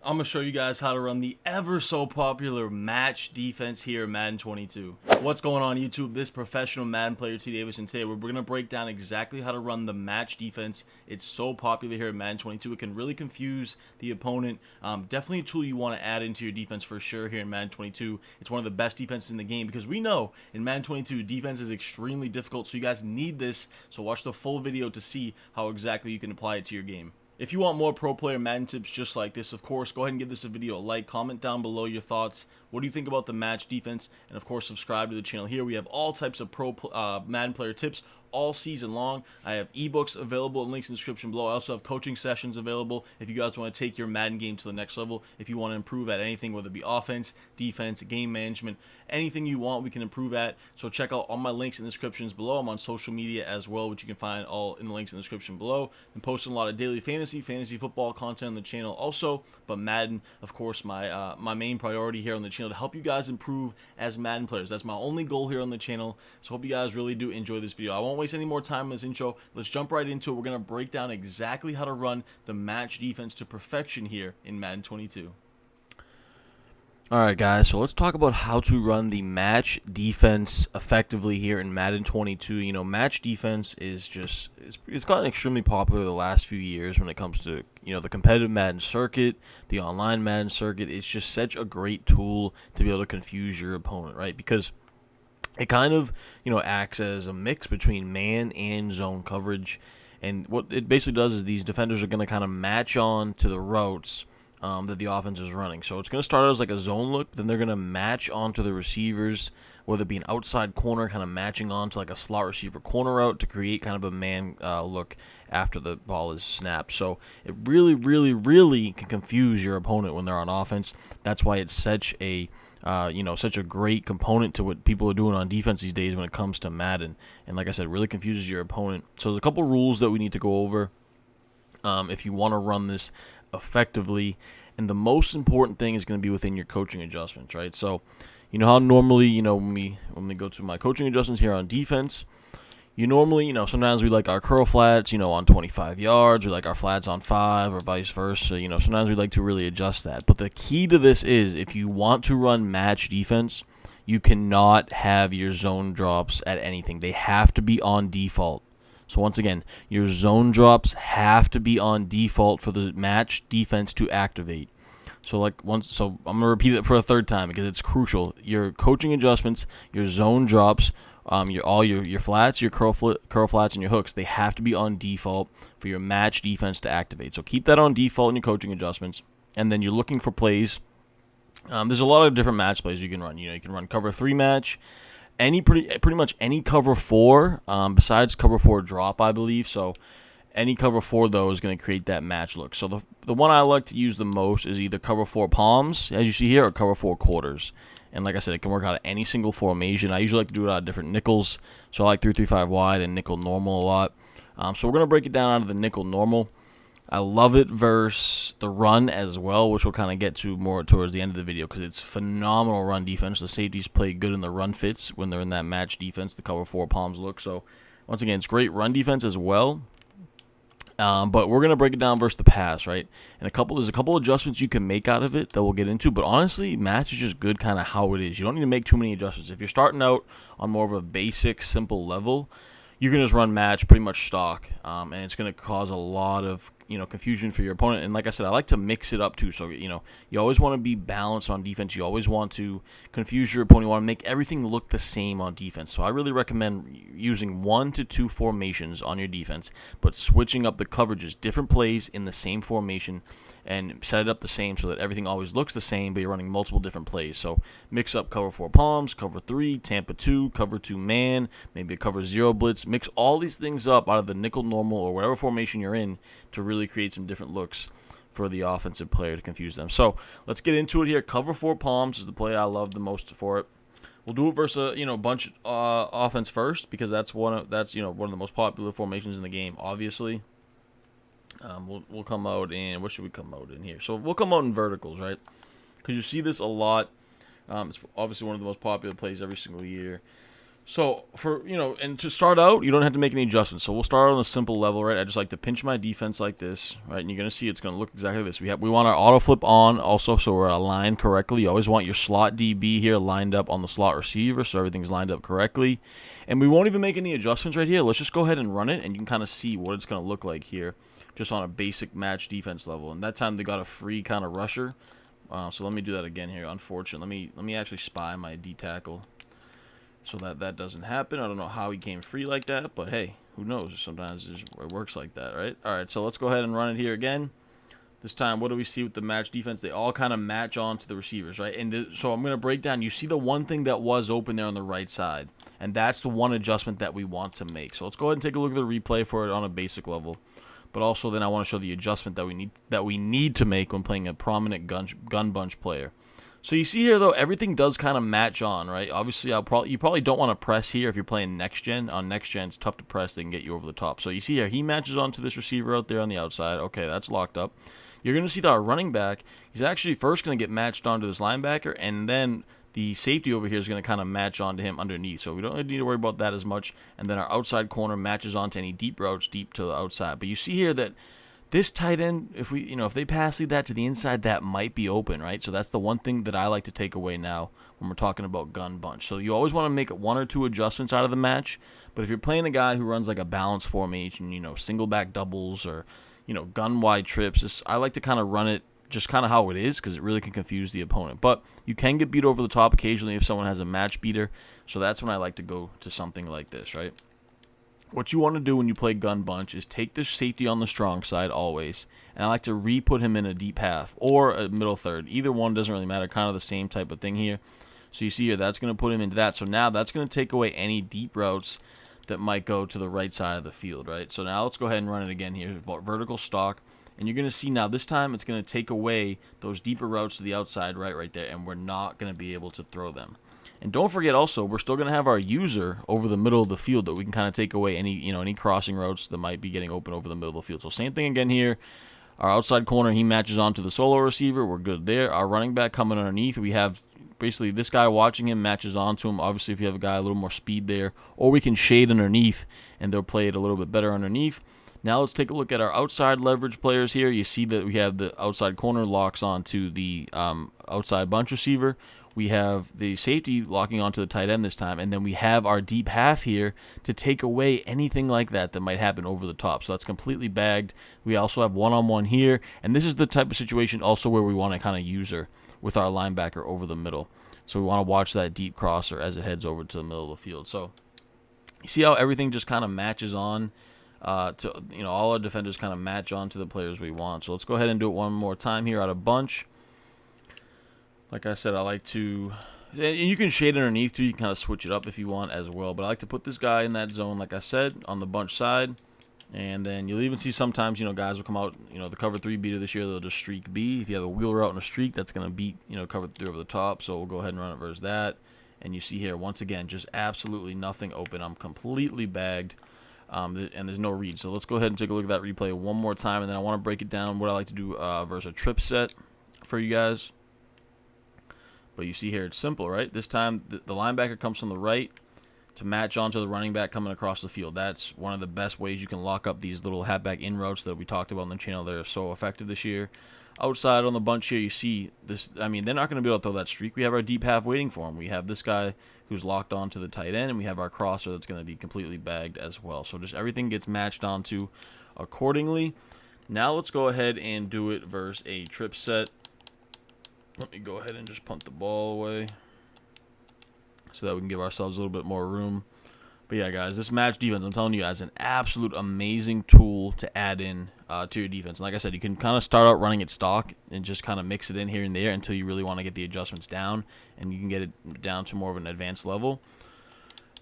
I'm going to show you guys how to run the ever so popular match defense here in Madden 22. What's going on YouTube? This professional Madden player T. Davis, and today we're going to break down exactly how to run the match defense. It's so popular here in Madden 22. It can really confuse the opponent. Definitely a tool you want to add into your defense for sure here in Madden 22. It's one of the best defenses in the game because we know in Madden 22 defense is extremely difficult, so you guys need this. So watch the full video to see how exactly you can apply it to your game. If you want more pro player Madden tips just like this, of course, go ahead and give this a video a like. Comment down below your thoughts. What do you think about the match defense? And of course, subscribe to the channel. Here we have all types of pro Madden player tips all season long. I have ebooks available in links in the description below. I also have coaching sessions available if you guys want to take your Madden game to the next level. If you want to improve at anything, whether it be offense, defense, game management, anything you want, we can improve at. So check out all my links in the descriptions below. I'm on social media as well, which you can find all in the links in the description below. I'm posting a lot of daily fantasy football content on the channel also, but Madden, of course, my main priority here on the channel to help you guys improve as Madden players. That's my only goal here on the channel. So hope you guys really do enjoy this video. I won't waste any more time in this intro. Let's jump right into it. We're going to break down exactly how to run the match defense to perfection here in Madden 22. Alright guys, so let's talk about how to run the match defense effectively here in Madden 22. You know, match defense is just, it's gotten extremely popular the last few years when it comes to, you know, the competitive Madden circuit, the online Madden circuit. It's just such a great tool to be able to confuse your opponent, right? Because it kind of, you know, acts as a mix between man and zone coverage. And what it basically does is these defenders are going to kind of match on to the routes that the offense is running. So it's going to start out as like a zone look, then they're going to match onto the receivers, whether it be an outside corner kind of matching onto like a slot receiver corner route to create kind of a man look after the ball is snapped. So it really can confuse your opponent when they're on offense. That's why it's such a such a great component to what people are doing on defense these days when it comes to Madden. And like I said, it really confuses your opponent. So there's a couple rules that we need to go over if you want to run this effectively, and the most important thing is going to be within your coaching adjustments, right? So you know how normally, you know, when we go to my coaching adjustments here on defense, you normally, you know, sometimes we like our curl flats, you know, on 25 yards, we like our flats on 5 or vice versa. You know, sometimes we like to really adjust that. But the key to this is if you want to run match defense, you cannot have your zone drops at anything. They have to be on default. So once again, your zone drops have to be on default for the match defense to activate. So I'm gonna repeat it for a third time because it's crucial. Your coaching adjustments, your zone drops, your flats, your curl flats, and your hooks, they have to be on default for your match defense to activate. So keep that on default in your coaching adjustments, and then you're looking for plays. There's a lot of different match plays you can run. You know, you can run cover 3 match. Pretty much any cover 4 besides cover 4 drop, I believe. So any cover 4 though is going to create that match look. So the one I like to use the most is either cover 4 palms, as you see here, or cover 4 quarters. And like I said, it can work out of any single formation. I usually like to do it out of different nickels. So I like 3-3-5 wide and nickel normal a lot. So we're going to break it down out of the nickel normal. I love it versus the run as well, which we'll kind of get to more towards the end of the video because it's phenomenal run defense. The safeties play good in the run fits when they're in that match defense, the cover 4 palms look. So once again, it's great run defense as well. But we're going to break it down versus the pass, right? And there's a couple adjustments you can make out of it that we'll get into. But honestly, match is just good kind of how it is. You don't need to make too many adjustments. If you're starting out on more of a basic, simple level, you can just run match pretty much stock, and it's going to cause a lot of, you know, confusion for your opponent. And like I said, I like to mix it up too. So, you know, you always want to be balanced on defense. You always want to confuse your opponent. You want to make everything look the same on defense. So I really recommend using 1 to 2 formations on your defense, but switching up the coverages, different plays in the same formation, and set it up the same so that everything always looks the same, but you're running multiple different plays. So mix up cover 4 palms, cover 3, Tampa 2, cover 2 man, maybe a cover 0 blitz. Mix all these things up out of the nickel normal or whatever formation you're in to really create some different looks for the offensive player to confuse them. So let's get into it here. Cover 4 palms is the play I love the most for it. We'll do it versus a bunch offense first because that's one of the most popular formations in the game, obviously. We'll come out in, what should we come out in here? So we'll come out in verticals, right? Because you see this a lot. It's obviously one of the most popular plays every single year. So for and to start out, you don't have to make any adjustments. So we'll start on a simple level, right? I just like to pinch my defense like this, right? And you're gonna see it's gonna look exactly like this. We want our auto flip on also, so we're aligned correctly. You always want your slot DB here lined up on the slot receiver, so everything's lined up correctly. And we won't even make any adjustments right here. Let's just go ahead and run it, and you can kind of see what it's gonna look like here, just on a basic match defense level. And that time they got a free kind of rusher. So let me do that again here. Unfortunately, let me actually spy my D tackle, so that doesn't happen. I don't know how he came free like that, but hey, who knows? Sometimes it works like that, right? All right, so let's go ahead and run it here again. This time, what do we see with the match defense? They all kind of match on to the receivers, right? And so I'm going to break down. You see the one thing that was open there on the right side, and that's the one adjustment that we want to make. So let's go ahead and take a look at the replay for it on a basic level. But also then I want to show the adjustment that we need to make when playing a prominent gun bunch player. So you see here, though, everything does kind of match on, right? Obviously, you probably don't want to press here if you're playing next gen. On next gen, it's tough to press. They can get you over the top. So you see here, he matches onto this receiver out there on the outside. Okay, that's locked up. You're going to see that our running back, he's actually first going to get matched onto this linebacker, and then the safety over here is going to kind of match onto him underneath. So we don't need to worry about that as much. And then our outside corner matches onto any deep routes deep to the outside. But you see here that this tight end, if they pass lead that to the inside, that might be open, right? So that's the one thing that I like to take away now when we're talking about gun bunch. So you always want to make one or two adjustments out of the match. But if you're playing a guy who runs like a balanced formation, single back doubles or gun wide trips, I like to kind of run it just kind of how it is, because it really can confuse the opponent. But you can get beat over the top occasionally if someone has a match beater. So that's when I like to go to something like this, right? What you want to do when you play gun bunch is take the safety on the strong side always, and I like to re-put him in a deep half or a middle third. Either one doesn't really matter, kind of the same type of thing here. So you see here, that's going to put him into that. So now that's going to take away any deep routes that might go to the right side of the field, right? So now let's go ahead and run it again here, vertical stalk. And you're going to see now this time it's going to take away those deeper routes to the outside right there, and we're not going to be able to throw them. And don't forget also, we're still going to have our user over the middle of the field that we can kind of take away any crossing routes that might be getting open over the middle of the field. So same thing again here. Our outside corner, he matches onto the solo receiver. We're good there. Our running back coming underneath, we have basically this guy watching him matches onto him. Obviously, if you have a guy a little more speed there, or we can shade underneath, and they'll play it a little bit better underneath. Now let's take a look at our outside leverage players here. You see that we have the outside corner locks onto the outside bunch receiver. We have the safety locking onto the tight end this time, and then we have our deep half here to take away anything like that might happen over the top. So that's completely bagged. We also have one-on-one here, and this is the type of situation also where we want to kind of user with our linebacker over the middle. So we want to watch that deep crosser as it heads over to the middle of the field. So you see how everything just kind of matches on to all our defenders kind of match on to the players we want. So let's go ahead and do it one more time here out of bunch. Like I said, I like to, and you can shade underneath too. You can kind of switch it up if you want as well. But I like to put this guy in that zone, like I said, on the bunch side. And then you'll even see sometimes, guys will come out, the cover 3 beater this year, they'll just streak B. If you have a wheel route and a streak, that's going to beat, cover 3 over the top. So we'll go ahead and run it versus that. And you see here, once again, just absolutely nothing open. I'm completely bagged. And there's no read. So let's go ahead and take a look at that replay one more time. And then I want to break it down what I like to do versus a trip set for you guys. But you see here, it's simple, right? This time, the linebacker comes from the right to match onto the running back coming across the field. That's one of the best ways you can lock up these little halfback in routes that we talked about on the channel. They're so effective this year. Outside on the bunch here, you see this. I mean, they're not going to be able to throw that streak. We have our deep half waiting for them. We have this guy who's locked onto the tight end, and we have our crosser that's going to be completely bagged as well. So just everything gets matched onto accordingly. Now let's go ahead and do it versus a trip set. Let me go ahead and just punt the ball away so that we can give ourselves a little bit more room. But yeah, guys, this match defense, I'm telling you, as an absolute amazing tool to add in to your defense. And like I said, you can kind of start out running it stock and just kind of mix it in here and there until you really want to get the adjustments down, and you can get it down to more of an advanced level.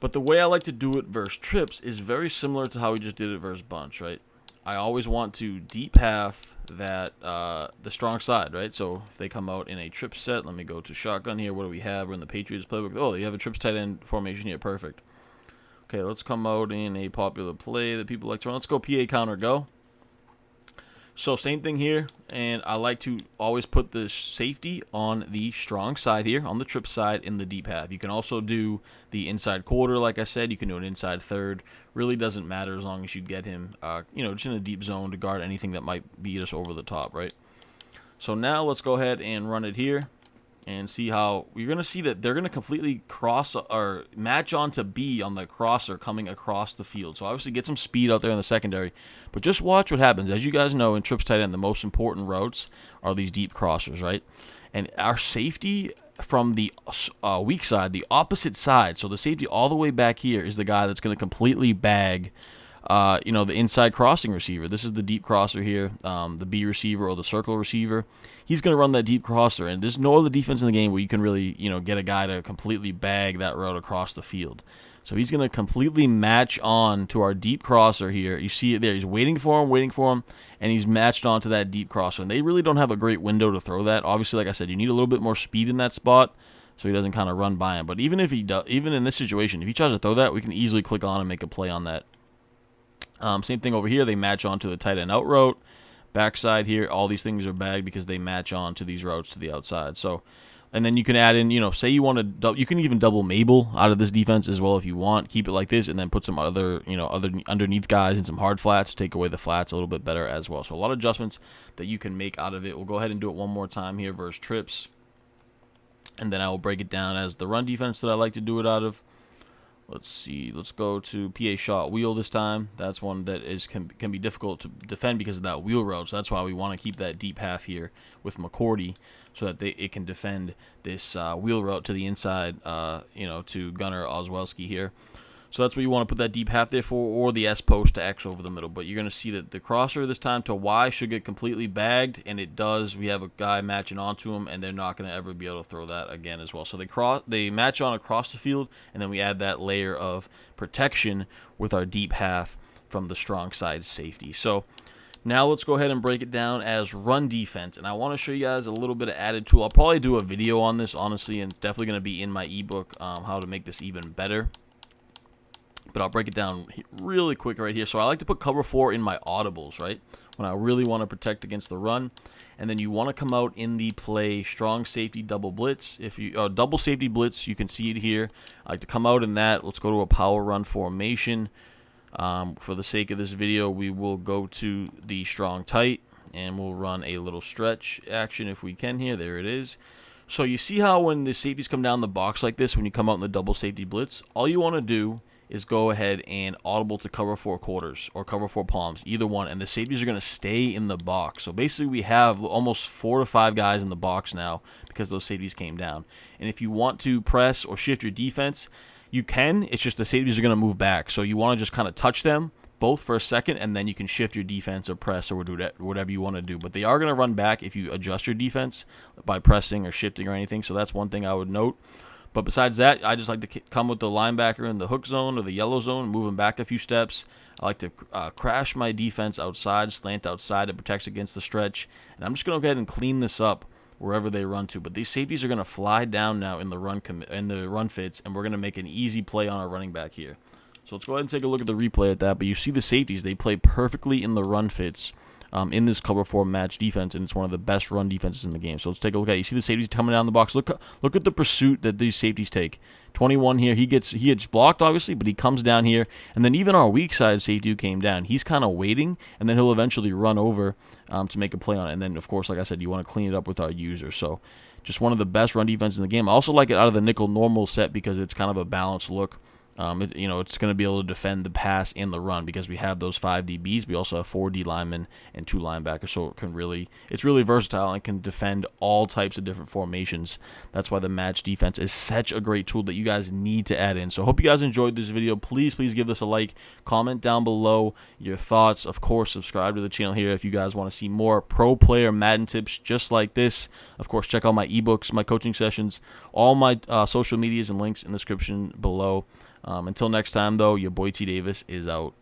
But the way I like to do it versus trips is very similar to how we just did it versus bunch, right? I always want to deep half that the strong side, right? So if they come out in a trip set, let me go to shotgun here. What do we have? We're in the Patriots playbook. Oh, you have a trips tight end formation here. Perfect. Okay, let's come out in a popular play that people like to run. Let's go PA counter go. So same thing here, and I like to always put the safety on the strong side here, on the trip side in the deep half. You can also do the inside quarter, like I said. You can do an inside third. Really doesn't matter as long as you get him, just in a deep zone to guard anything that might beat us over the top, right? So now let's go ahead and run it here and see how you're going to see that they're going to completely cross or match onto B on the crosser coming across the field. So obviously get some speed out there in the secondary, but just watch what happens. As you guys know, in trips tight end, the most important routes are these deep crossers, right? And our safety from the weak side, the opposite side, so the safety all the way back here is the guy that's going to completely bag the inside crossing receiver. This is the deep crosser here, the B receiver or the circle receiver. He's going to run that deep crosser, and there's no other defense in the game where you can really, get a guy to completely bag that route across the field. So he's going to completely match on to our deep crosser here. You see it there. He's waiting for him, and he's matched onto that deep crosser. And they really don't have a great window to throw that. Obviously, like I said, you need a little bit more speed in that spot so he doesn't kind of run by him. But even if he does, even in this situation, if he tries to throw that, we can easily click on and make a play on that. Same thing over here. They match onto the tight end out route. Backside here, all these things are bagged because they match on to these routes to the outside. So, and then you can add in, say you want to, you can even double Mabel out of this defense as well if you want. Keep it like this, and then put some other underneath guys and some hard flats. Take away the flats a little bit better as well. So a lot of adjustments that you can make out of it. We'll go ahead and do it one more time here versus trips, and then I will break it down as the run defense that I like to do it out of. Let's see. Let's go to PA shot wheel this time. That's one that can be difficult to defend because of that wheel route. So that's why we want to keep that deep half here with McCourty so that it can defend this wheel route to the inside, to Gunnar Oswelski here. So that's what you want to put that deep half there for, or the S post to X over the middle. But you're going to see that the crosser this time to Y should get completely bagged, and it does. We have a guy matching onto him, and they're not going to ever be able to throw that again as well. So they match on across the field, and then we add that layer of protection with our deep half from the strong side safety. So now let's go ahead and break it down as run defense, and I want to show you guys a little bit of added tool. I'll probably do a video on this, honestly, and it's definitely going to be in my ebook, how to make this even better. But I'll break it down really quick right here. So I like to put cover 4 in my audibles, right? When I really want to protect against the run. And then you want to come out in the play strong safety double blitz. If you double safety blitz, you can see it here. I like to come out in that. Let's go to a power run formation. For the sake of this video, we will go to the strong tight, and we'll run a little stretch action if we can here. There it is. So you see how when the safeties come down the box like this, when you come out in the double safety blitz, all you want to do is go ahead and audible to cover 4 quarters or cover 4 palms, either one, and the safeties are going to stay in the box. So basically we have almost 4 to 5 guys in the box now because those safeties came down. And if you want to press or shift your defense, you can. It's just the safeties are going to move back. So you want to just kind of touch them both for a second, and then you can shift your defense or press or do whatever you want to do. But they are going to run back if you adjust your defense by pressing or shifting or anything. So that's one thing I would note. But besides that, I just like to come with the linebacker in the hook zone or the yellow zone, move him back a few steps. I like to crash my defense outside, slant outside. It protects against the stretch. And I'm just going to go ahead and clean this up wherever they run to. But these safeties are going to fly down now in the run fits, and we're going to make an easy play on our running back here. So let's go ahead and take a look at the replay at that. But you see the safeties, they play perfectly in the run fits. In this cover 4 match defense, and it's one of the best run defenses in the game. So let's take a look at it. You see the safeties coming down the box. Look at the pursuit that these safeties take. 21 here. He gets blocked, obviously, but he comes down here. And then even our weak side safety who came down, he's kind of waiting, and then he'll eventually run over to make a play on it. And then, of course, like I said, you want to clean it up with our user. So just one of the best run defenses in the game. I also like it out of the nickel normal set because it's kind of a balanced look. It's going to be able to defend the pass and the run because we have those 5 DBs. We also have 4 D linemen and 2 linebackers, so it's really versatile and can defend all types of different formations. That's why the match defense is such a great tool that you guys need to add in. So I hope you guys enjoyed this video. Please give this a like. Comment down below your thoughts. Of course, subscribe to the channel here if you guys want to see more pro player Madden tips just like this. Of course, check out my ebooks, my coaching sessions, all my social medias and links in the description below. Until next time, though, your boy T Davis is out.